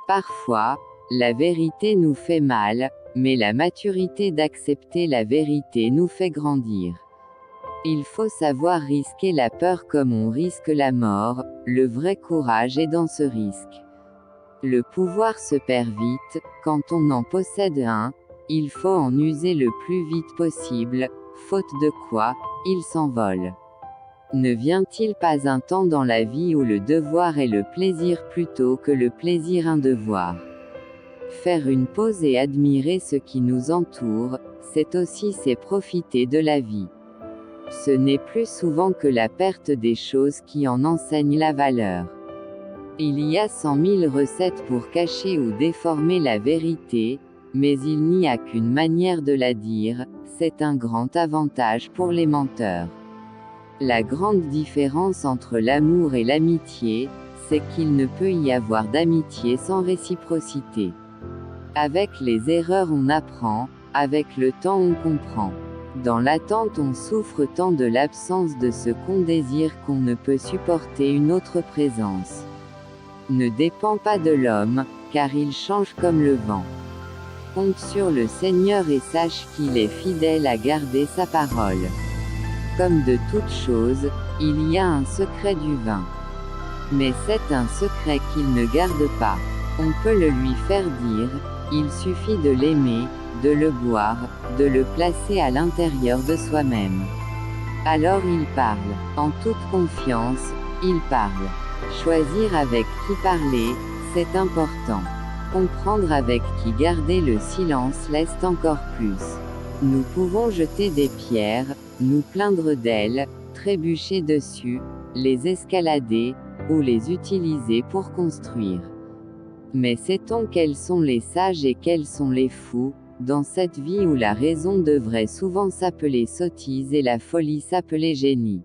Parfois, la vérité nous fait mal, mais la maturité d'accepter la vérité nous fait grandir. Il faut savoir risquer la peur comme on risque la mort, le vrai courage est dans ce risque. Le pouvoir se perd vite, quand on en possède un, il faut en user le plus vite possible, faute de quoi, il s'envole. Ne vient-il pas un temps dans la vie où le devoir est le plaisir plutôt que le plaisir un devoir? Faire une pause et admirer ce qui nous entoure, c'est aussi profiter de la vie. Ce n'est plus souvent que la perte des choses qui en enseigne la valeur. Il y a 100 000 recettes pour cacher ou déformer la vérité, mais il n'y a qu'une manière de la dire, c'est un grand avantage pour les menteurs. La grande différence entre l'amour et l'amitié, c'est qu'il ne peut y avoir d'amitié sans réciprocité. Avec les erreurs on apprend, avec le temps on comprend. Dans l'attente on souffre tant de l'absence de ce qu'on désire qu'on ne peut supporter une autre présence. Ne dépend pas de l'homme, car il change comme le vent. Compte sur le Seigneur et sache qu'il est fidèle à garder sa parole. Comme de toutes choses, il y a un secret du vin. Mais c'est un secret qu'il ne garde pas. On peut le lui faire dire, il suffit de l'aimer, de le boire, de le placer à l'intérieur de soi-même. Alors il parle. En toute confiance, il parle. Choisir avec qui parler, c'est important. Comprendre avec qui garder le silence l'est encore plus. Nous pouvons jeter des pierres, nous plaindre d'elles, trébucher dessus, les escalader, ou les utiliser pour construire. Mais sait-on quels sont les sages et quels sont les fous, dans cette vie où la raison devrait souvent s'appeler sottise et la folie s'appeler génie?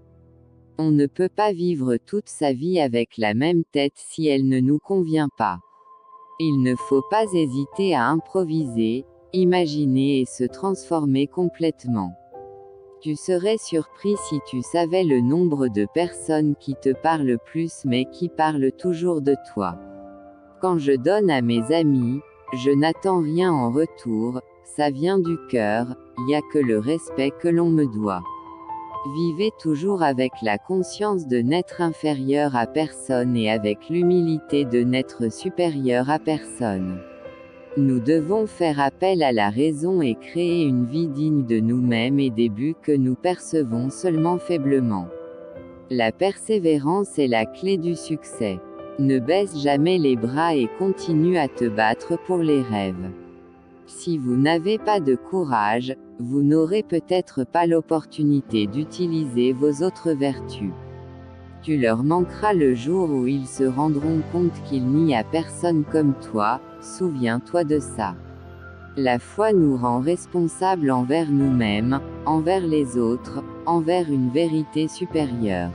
On ne peut pas vivre toute sa vie avec la même tête si elle ne nous convient pas. Il ne faut pas hésiter à improviser, imaginer et se transformer complètement. Tu serais surpris si tu savais le nombre de personnes qui te parlent plus mais qui parlent toujours de toi. Quand je donne à mes amis, je n'attends rien en retour, ça vient du cœur, y a que le respect que l'on me doit. Vivez toujours avec la conscience de n'être inférieur à personne et avec l'humilité de n'être supérieur à personne. Nous devons faire appel à la raison et créer une vie digne de nous-mêmes et des buts que nous percevons seulement faiblement. La persévérance est la clé du succès. Ne baisse jamais les bras et continue à te battre pour les rêves. Si vous n'avez pas de courage, vous n'aurez peut-être pas l'opportunité d'utiliser vos autres vertus. Tu leur manqueras le jour où ils se rendront compte qu'il n'y a personne comme toi, souviens-toi de ça. La foi nous rend responsables envers nous-mêmes, envers les autres, envers une vérité supérieure.